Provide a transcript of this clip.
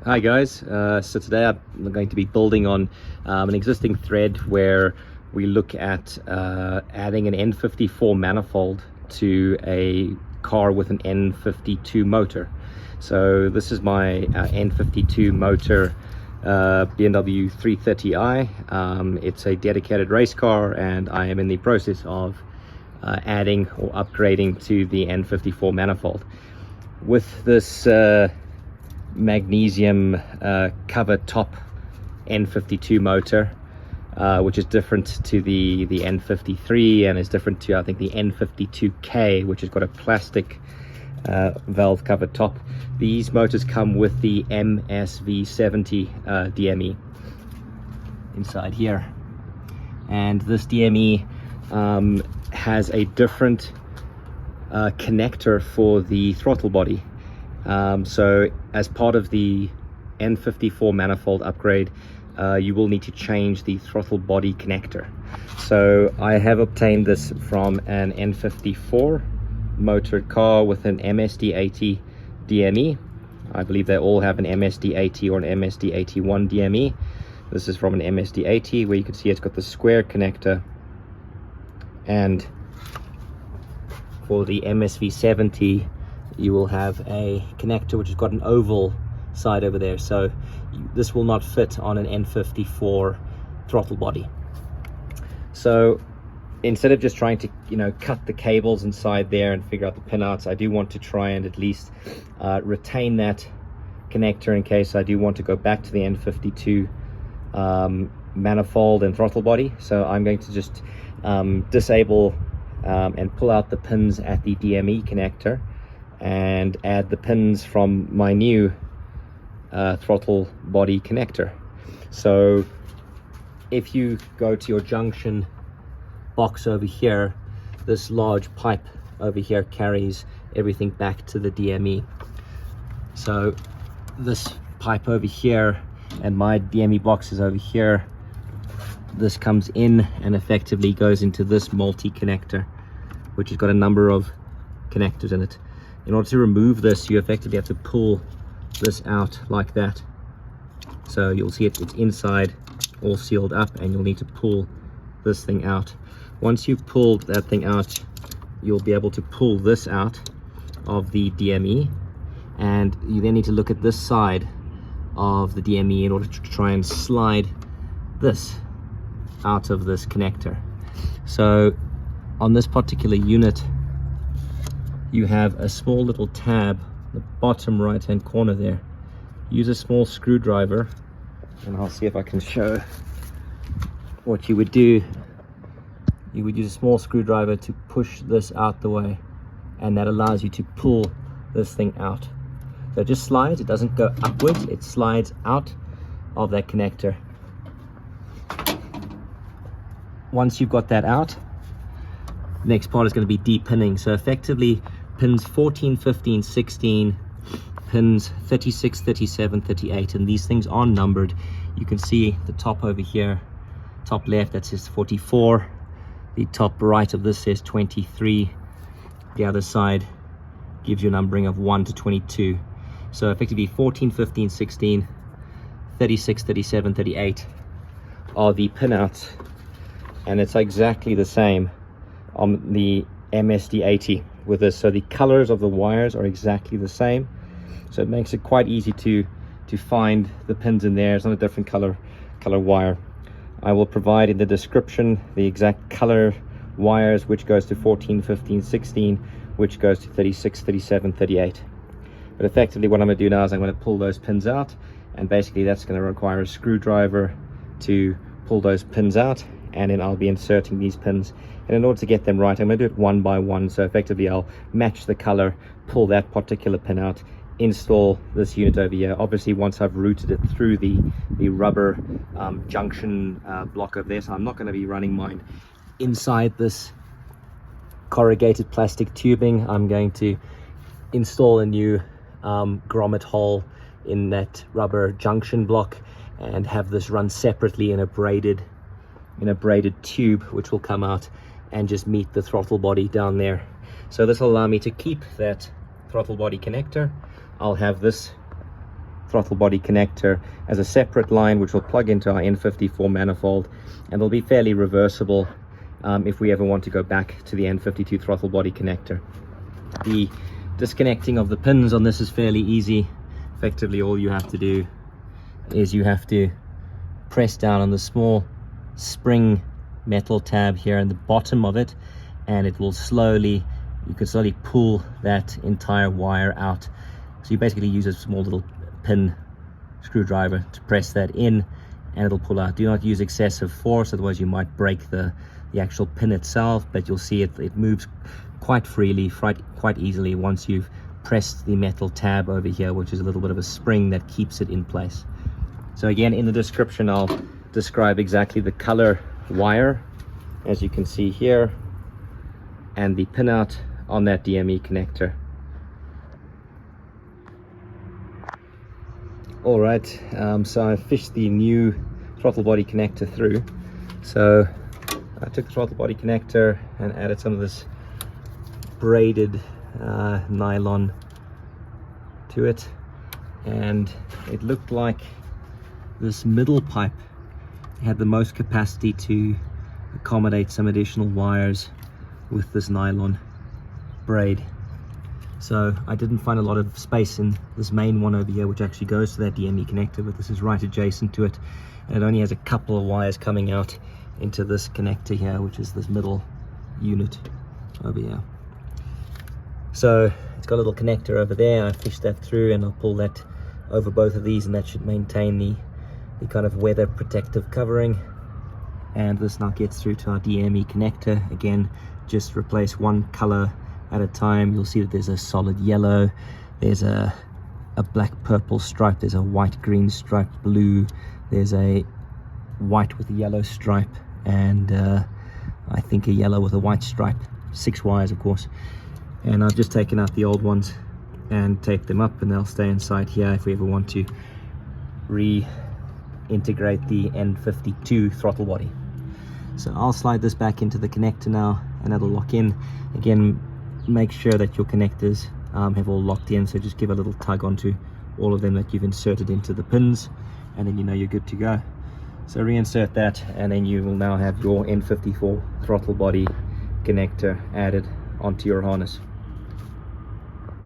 Hi guys, so today I'm going to be building on an existing thread where we look at adding an N54 manifold to a car with an N52 motor. So this is my N52 motor BMW 330i. It's a dedicated race car and I am in the process of adding or upgrading to the N54 manifold. With this magnesium cover top N52 motor, which is different to the N53 and is different to, I think, the N52K, which has got a plastic valve cover top. These motors come with the MSV70 DME inside here, and this DME has a different connector for the throttle body. So as part of the N54 manifold upgrade, you will need to change the throttle body connector. So I have obtained this from an N54 motored car with an MSD80 DME. I believe they all have an MSD80 or an MSD81 DME. This is from an MSD80, where you can see it's got the square connector, and for the MSV70 you will have a connector which has got an oval side over there. So this will not fit on an N54 throttle body. So instead of just trying to, cut the cables inside there and figure out the pinouts, I do want to try and at least retain that connector in case I do want to go back to the N52 manifold and throttle body. So I'm going to just disable and pull out the pins at the DME connector and add the pins from my new throttle body connector. So if you go to your junction box over here, this large pipe over here carries everything back to the DME. So this pipe over here and my DME box is over here. This comes in and effectively goes into this multi-connector, which has got a number of connectors in it. In order to remove this, you effectively have to pull this out like that. So you'll see it's inside, all sealed up, and you'll need to pull this thing out. Once you've pulled that thing out, you'll be able to pull this out of the DME, and you then need to look at this side of the DME in order to try and slide this out of this connector. So on this particular unit, you have a small little tab in the bottom right hand corner there. Use a small screwdriver, and I'll see if I can show what you would do. You would use a small screwdriver to push this out the way, and that allows you to pull this thing out. So it just slides, it doesn't go upwards, it slides out of that connector. Once you've got that out, the next part is going to be depinning. So effectively pins 14, 15, 16, pins 36, 37, 38, and these things are numbered. You can see the top over here, top left, that says 44. The top right of this says 23. The other side gives you a numbering of 1 to 22. So effectively 14, 15, 16, 36, 37, 38 are the pinouts, and it's exactly the same on the MSD80 with this. So the colors of the wires are exactly the same, so it makes it quite easy to find the pins in there. It's not a different color wire. I will provide in the description the exact color wires, which goes to 14, 15, 16, which goes to 36, 37, 38. But effectively what I'm going to do now is I'm going to pull those pins out, and basically that's going to require a screwdriver to pull those pins out, and then I'll be inserting these pins. And in order to get them right, I'm going to do it one by one. So effectively I'll match the color, pull that particular pin out, install this unit over here. Obviously once I've routed it through the rubber junction block over there, so I'm not going to be running mine inside this corrugated plastic tubing. I'm going to install a new grommet hole in that rubber junction block and have this run separately in a braided tube, which will come out and just meet the throttle body down there. So this will allow me to keep that throttle body connector. I'll have this throttle body connector as a separate line, which will plug into our N54 manifold, and they'll be fairly reversible if we ever want to go back to the N52 throttle body connector. The disconnecting of the pins on this is fairly easy. Effectively, all you have to do is you have to press down on the small spring metal tab here in the bottom of it, and it will slowly, you can slowly pull that entire wire out. So you basically use a small little pin screwdriver to press that in, and it'll pull out. Do not use excessive force, otherwise you might break the actual pin itself, but you'll see it moves quite freely, quite easily once you've pressed the metal tab over here, which is a little bit of a spring that keeps it in place. So again, in the description I'll describe exactly the color wire, as you can see here, and the pinout on that DME connector. Alright, so I fished the new throttle body connector through. So I took the throttle body connector and added some of this braided nylon to it, and it looked like this middle pipe had the most capacity to accommodate some additional wires with this nylon braid. So I didn't find a lot of space in this main one over here, which actually goes to that DME connector, but this is right adjacent to it, and it only has a couple of wires coming out into this connector here, which is this middle unit over here. So it's got a little connector over there. I fished that through, and I'll pull that over both of these, and that should maintain the kind of weather protective covering. And this now gets through to our DME connector. Again, just replace one color at a time. You'll see that there's a solid yellow, there's a black purple stripe, there's a white green stripe, blue, there's a white with a yellow stripe, and I think a yellow with a white stripe. 6 wires, of course. And I've just taken out the old ones and taped them up, and they'll stay inside here if we ever want to reintegrate the N52 throttle body. So I'll slide this back into the connector now, and that'll lock in. Again, make sure that your connectors have all locked in, so just give a little tug onto all of them that you've inserted into the pins, and then you know you're good to go. So reinsert that, and then you will now have your N54 throttle body connector added onto your harness.